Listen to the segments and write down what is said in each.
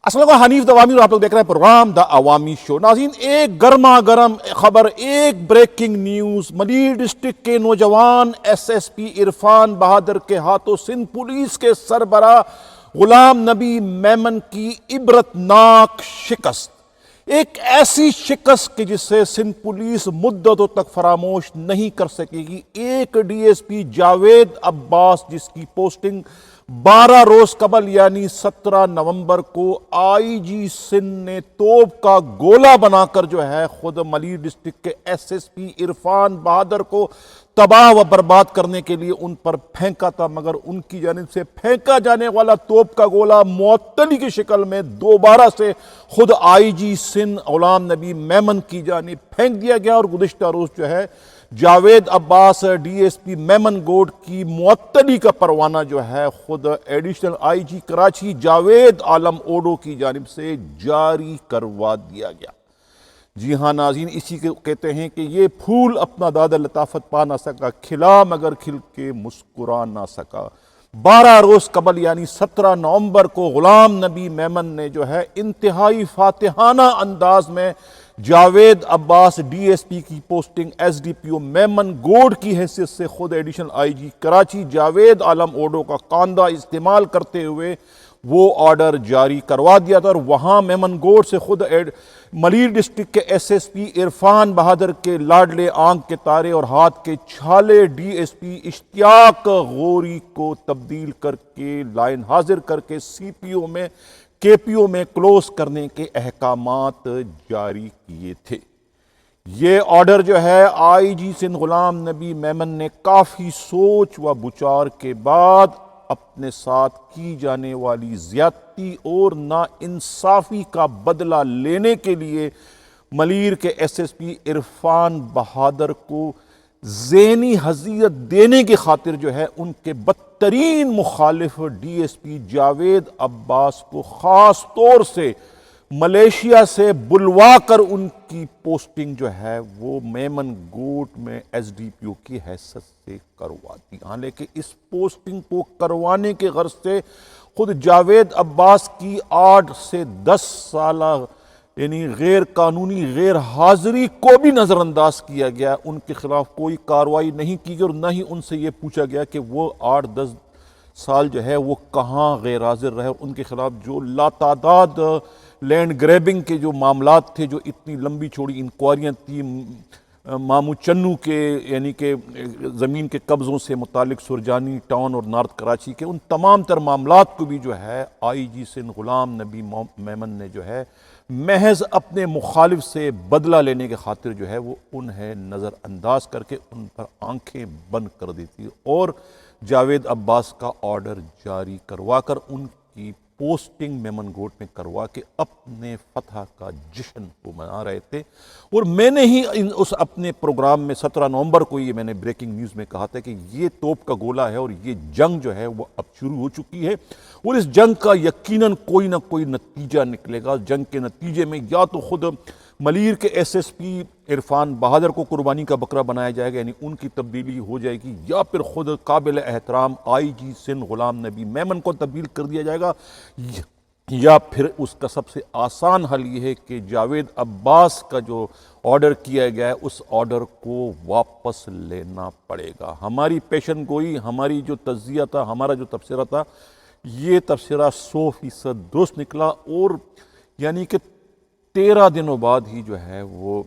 السلام علیکم، حنیف دوامی اور آپ لوگ دیکھ رہے ہیں پروگرام دا عوامی شو۔ ناظرین، ایک گرما گرم خبر، ایک بریکنگ نیوز۔ ملیر ڈسٹرکٹ کے نوجوان S S P Irfan Bahadur کے ہاتھوں سندھ پولیس کے سربراہ غلام نبی میمن کی عبرتناک شکست، ایک ایسی شکست کہ جسے سندھ پولیس مدتوں تک فراموش نہیں کر سکے گی۔ ایک ڈی ایس پی جاوید عباس، جس کی پوسٹنگ 12 روز قبل یعنی 17 نومبر کو آئی جی سندھ نے توپ کا گولہ بنا کر جو ہے خود ملیر ڈسٹرکٹ کے ایس ایس پی عرفان بہادر کو تباہ و برباد کرنے کے لیے ان پر پھینکا تھا، مگر ان کی جانب سے پھینکا جانے والا توپ کا گولہ معطلی کی شکل میں دوبارہ سے خود آئی جی سندھ غلام نبی میمن کی جانب پھینک دیا گیا، اور گزشتہ روز جو ہے Javed Abbas D S P Memon Goth کی معطلی کا پروانہ جو ہے خود additional I G Karachi Javed Alam Odho کی جانب سے جاری کروا دیا گیا۔ جی ہاں ناظرین، اسی کو کہتے ہیں کہ یہ پھول اپنا دادا لطافت پا نہ سکا، کھلا مگر کھل کے مسکرا نہ سکا۔ 12 روز قبل یعنی 17 نومبر کو غلام نبی میمن نے جو ہے انتہائی فاتحانہ انداز میں Javed Abbas D S P کی posting S D P O Memon Goth کی حیثیت سے خود additional I G Karachi Javed Alam Odho کا خاندہ استعمال کرتے ہوئے وہ آرڈر جاری کروا دیا تھا، اور وہاں میمن گوڈ سے خود ملیر ڈسٹرکٹ کے S S P Irfan Bahadur کے لاڈلے آنکھ کے تارے اور ہاتھ کے چھالے ڈی ایس پی اشتیاق غوری کو تبدیل کر کے لائن حاضر کر کے سی پی او میں کے پی او میں کلوز کرنے کے احکامات جاری کیے تھے۔ یہ آرڈر جو ہے آئی جی سندھ غلام نبی میمن نے کافی سوچ و بچار کے بعد اپنے ساتھ کی جانے والی زیادتی اور ناانصافی کا بدلہ لینے کے لیے ملیر کے ایس ایس پی عرفان بہادر کو ذہنی حزیت دینے کی خاطر جو ہے ان کے بدترین مخالف ڈی ایس پی جاوید عباس کو خاص طور سے ملیشیا سے بلوا کر ان کی پوسٹنگ جو ہے وہ میمن گوڈ میں ایس ڈی پی او کی حیثیت سے کروا دی۔ حالانکہ اس پوسٹنگ کو کروانے کے غرض سے خود جاوید عباس کی 8 سے 10 سالہ یعنی غیر قانونی غیر حاضری کو بھی نظر انداز کیا گیا۔ ان کے خلاف کوئی کارروائی نہیں کی گئی، اور نہ ہی ان سے یہ پوچھا گیا کہ وہ 8-10 سال جو ہے وہ کہاں غیر حاضر رہے، اور ان کے خلاف جو لاتعداد لینڈ گریبنگ کے جو معاملات تھے، جو اتنی لمبی چوڑی انکوائریاں تھیں مامو چنو کے یعنی کہ زمین کے قبضوں سے متعلق سرجانی ٹاؤن اور نارتھ کراچی کے، ان تمام تر معاملات کو بھی جو ہے آئی جی سندھ غلام نبی میمن نے جو ہے محض اپنے مخالف سے بدلہ لینے کے خاطر جو ہے وہ انہیں نظر انداز کر کے ان پر آنکھیں بند کر دی تھی، اور جاوید عباس کا آرڈر جاری کروا کر ان کی پوسٹنگ میمن گوڈ میں کروا کے اپنے فتح کا جشن کو منا رہے تھے۔ اور میں نے ہی اس اپنے پروگرام میں 17 نومبر کو یہ میں نے بریکنگ نیوز میں کہا تھا کہ یہ توپ کا گولہ ہے اور یہ جنگ جو ہے وہ اب شروع ہو چکی ہے، اور اس جنگ کا یقیناً کوئی نہ کوئی نتیجہ نکلے گا۔ جنگ کے نتیجے میں یا تو خود ملیر کے ایس ایس پی عرفان بہادر کو قربانی کا بکرا بنایا جائے گا، یعنی ان کی تبدیلی ہو جائے گی، یا پھر خود قابل احترام آئی جی سندھ غلام نبی میمن کو تبدیل کر دیا جائے گا، یا پھر اس کا سب سے آسان حل یہ ہے کہ جاوید عباس کا جو آرڈر کیا گیا ہے اس آرڈر کو واپس لینا پڑے گا۔ ہماری پیشن گوئی، ہماری جو تجزیہ تھا، ہمارا جو تبصرہ تھا، یہ تبصرہ 100% درست نکلا، اور یعنی کہ 13 دنوں بعد ہی جو ہے وہ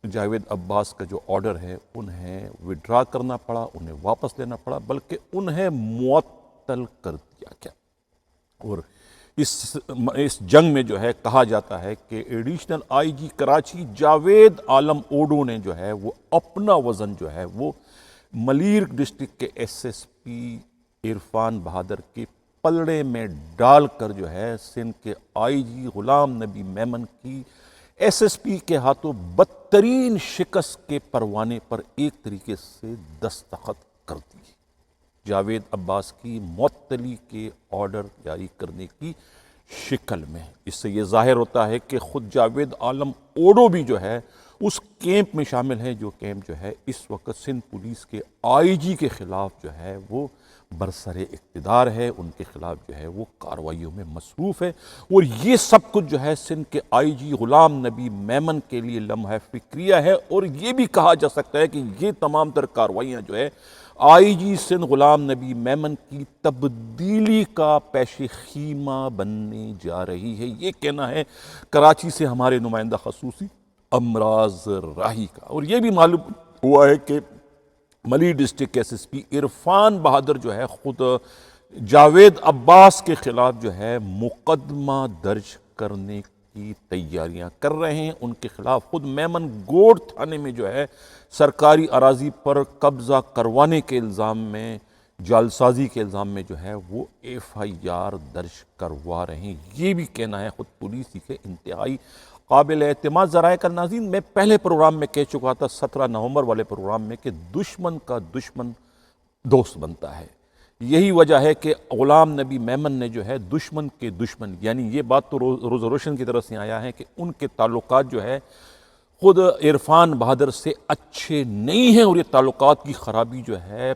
جاوید عباس کا جو آرڈر ہے انہیں وڈرا کرنا پڑا، انہیں واپس لینا پڑا، بلکہ انہیں معطل کر دیا گیا۔ اور اس جنگ میں جو ہے کہا جاتا ہے کہ additional I G Karachi Javed Alam Odho نے جو ہے وہ اپنا وزن جو ہے وہ ملیر ڈسٹرکٹ کے S S P Irfan Bahadur کے پلڑے میں ڈال کر جو ہے سندھ کے آئی جی غلام نبی میمن کی ایس ایس پی کے ہاتھوں بدترین شکست کے پروانے پر ایک طریقے سے دستخط کر دی، جاوید عباس کی معطلی کے آرڈر جاری کرنے کی شکل میں۔ اس سے یہ ظاہر ہوتا ہے کہ خود جاوید عالم اوڈو بھی جو ہے اس کیمپ میں شامل ہیں، جو کیمپ جو ہے اس وقت سندھ پولیس کے آئی جی کے خلاف جو ہے وہ برسر اقتدار ہے، ان کے خلاف جو ہے وہ کارروائیوں میں مصروف ہے، اور یہ سب کچھ جو ہے سندھ کے آئی جی غلام نبی میمن کے لیے لمحہ فکریہ ہے، اور یہ بھی کہا جا سکتا ہے کہ یہ تمام تر کارروائیاں جو ہے آئی جی سندھ غلام نبی میمن کی تبدیلی کا پیش خیمہ بننے جا رہی ہے۔ یہ کہنا ہے کراچی سے ہمارے نمائندہ خصوصی امراض راہی کا، اور یہ بھی معلوم ہوا ہے کہ Malir district S S P Irfan Bahadur جو ہے خود جاوید عباس کے خلاف جو ہے مقدمہ درج کرنے کی تیاریاں کر رہے ہیں۔ ان کے خلاف خود میمن گوڑ تھانے میں جو ہے سرکاری اراضی پر قبضہ کروانے کے الزام میں، جعلسازی کے الزام میں جو ہے وہ ایف آئی آر درج کروا رہے ہیں۔ یہ بھی کہنا ہے خود پولیس کے انتہائی قابل اعتماد ذرائع کا۔ ناظرین، میں پہلے پروگرام میں کہہ چکا تھا 17 نومبر والے پروگرام میں کہ دشمن کا دشمن دوست بنتا ہے۔ یہی وجہ ہے کہ غلام نبی میمن نے جو ہے دشمن کے دشمن، یعنی یہ بات تو روز روشن کی طرف سے آیا ہے کہ ان کے تعلقات جو ہے خود عرفان بہادر سے اچھے نہیں ہیں، اور یہ تعلقات کی خرابی جو ہے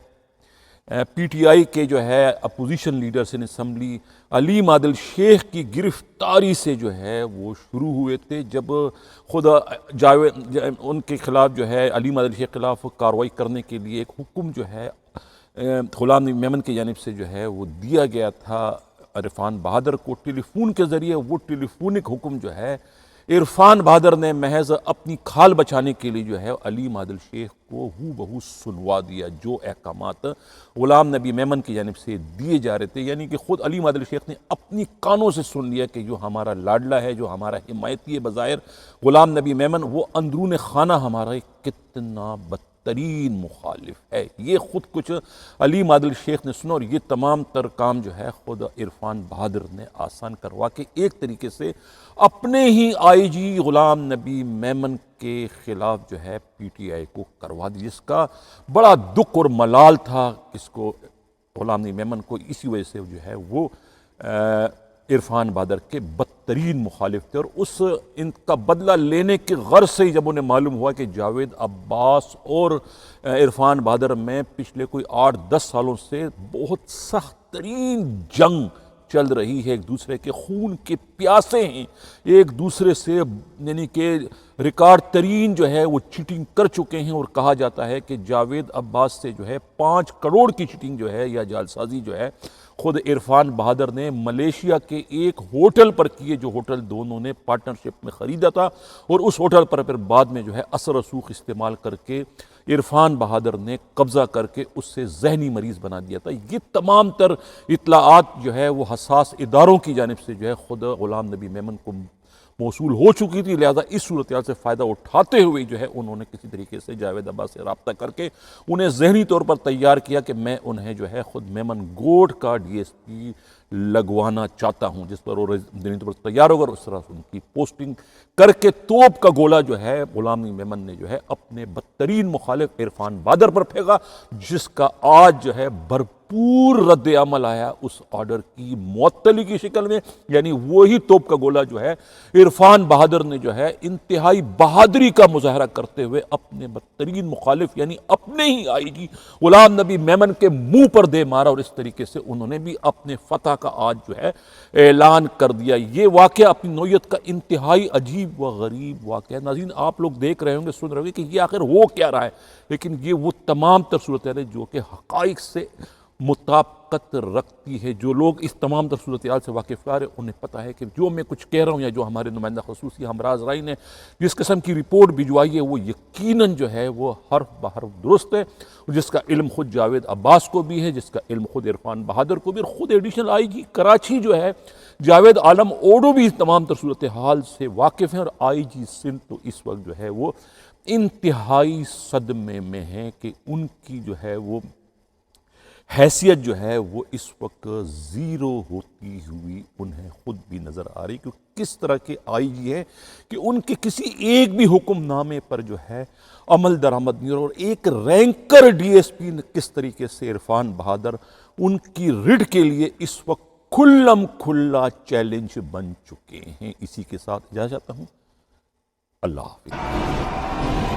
پی ٹی آئی کے جو ہے اپوزیشن لیڈرز ان اسمبلی علیم عادل شیخ کی گرفتاری سے جو ہے وہ شروع ہوئے تھے، جب خود ان کے خلاف جو ہے علیم عادل شیخ کے خلاف کارروائی کرنے کے لیے ایک حکم جو ہے غلام نبی میمن کی جانب سے جو ہے وہ دیا گیا تھا عرفان بہادر کو ٹیلی فون کے ذریعے۔ وہ ٹیلی فونک حکم جو ہے عرفان بہادر نے محض اپنی کھال بچانے کے لیے جو ہے علیم عادل شیخ کو ہو بہو سنوا دیا، جو احکامات غلام نبی میمن کی جانب سے دیے جا رہے تھے، یعنی کہ خود علیم عادل شیخ نے اپنی کانوں سے سن لیا کہ جو ہمارا لاڈلا ہے، جو ہمارا حمایتی ہے بظاہر غلام نبی میمن، وہ اندرون خانہ ہمارا کتنا بدترین مخالف ہے۔ یہ خود کچھ علیم عادل شیخ نے سنا، اور یہ تمام تر کام جو ہے خود عرفان بہادر نے آسان کروا کے ایک طریقے سے اپنے ہی آئی جی غلام نبی میمن کے خلاف جو ہے پی ٹی آئی کو کروا دی، جس کا بڑا دکھ اور ملال تھا اس کو غلام نبی میمن کو۔ اسی وجہ سے جو ہے وہ عرفان بہادر کے بدترین مخالف تھے، اور ان کا بدلہ لینے کے غرض سے ہی جب انہیں معلوم ہوا کہ جاوید عباس اور عرفان بہادر میں پچھلے کوئی 8-10 سالوں سے بہت سخت ترین جنگ چل رہی ہے، ایک دوسرے کے خون کے پیاسے ہیں، ایک دوسرے سے یعنی کہ ریکارڈ ترین جو ہے وہ چیٹنگ کر چکے ہیں، اور کہا جاتا ہے کہ جاوید عباس سے جو ہے 5 کروڑ کی چیٹنگ جو ہے یا جعلسازی جو ہے خود عرفان بہادر نے ملیشیا کے ایک ہوٹل پر کی ہے، جو ہوٹل دونوں نے پارٹنرشپ میں خریدا تھا، اور اس ہوٹل پر پھر بعد میں جو ہے اثر رسوخ استعمال کر کے عرفان بہادر نے قبضہ کر کے اس سے ذہنی مریض بنا دیا تھا۔ یہ تمام تر اطلاعات جو ہے وہ حساس اداروں کی جانب سے جو ہے خود غلام نبی میمن کو موصول ہو چکی تھی، لہذا اس صورتحال سے فائدہ اٹھاتے ہوئے جو ہے انہوں نے کسی طریقے سے جاوید عباس سے رابطہ کر کے انہیں ذہنی طور پر تیار کیا کہ میں انہیں جو ہے خود میمن گوڑ کا ڈی ایس پی لگوانا چاہتا ہوں، جس پر وہ ذہنی طور پر تیار ہوگا، اور اس طرح ان کی پوسٹنگ کر کے توپ کا گولہ جو ہے غلام نبی میمن نے جو ہے اپنے بدترین مخالف عرفان بہادر پر پھینکا، جس کا آج جو ہے بھرپور رد عمل آیا اس آرڈر کی معطلی کی شکل میں، یعنی وہی توپ کا گولہ جو ہے عرفان بہادر نے جو ہے انتہائی بہادری کا مظاہرہ کرتے ہوئے اپنے بدترین مخالف یعنی اپنے ہی آئی جی غلام نبی میمن کے منہ پر دے مارا، اور اس طریقے سے انہوں نے بھی اپنے فتح کا آج جو ہے اعلان کر دیا۔ یہ واقعہ اپنی نوعیت کا انتہائی عجیب و غریب واقعہ ہے۔ ناظرین، آپ لوگ دیکھ رہے ہوں گے، سن رہے ہوں گے کہ یہ آخر ہو کیا رہا ہے، لیکن یہ وہ تمام تر صورتحال ہے جو کہ حقائق سے مطابقت رکھتی ہے۔ جو لوگ اس تمام تر صورتحال سے واقف ہیں انہیں پتہ ہے کہ جو میں کچھ کہہ رہا ہوں یا جو ہمارے نمائندہ خصوصی امراض راہی نے جس قسم کی رپورٹ بھجوائی ہے، وہ یقیناً جو ہے وہ حرف بحرف درست ہے، جس کا علم خود جاوید عباس کو بھی ہے، جس کا علم خود عرفان بہادر کو بھی، اور خود ایڈیشنل آئی جی کراچی جو ہے جاوید عالم اوڈو بھی اس تمام تر صورتحال سے واقف ہیں، اور آئی جی سندھ تو اس وقت جو ہے وہ انتہائی صدمے میں ہیں کہ ان کی جو ہے وہ حیثیت جو ہے وہ اس وقت زیرو ہوتی ہوئی انہیں خود بھی نظر آ رہی، کہ کس طرح کے آئی جی ہے کہ ان کے کسی ایک بھی حکم نامے پر جو ہے عمل درآمد نہیں، اور ایک رینکر ڈی ایس پی کس طریقے سے عرفان بہادر ان کی رڈ کے لیے اس وقت کھلم کھلا چیلنج بن چکے ہیں۔ اسی کے ساتھ اجازت چاہتا ہوں، اللہ حافظ.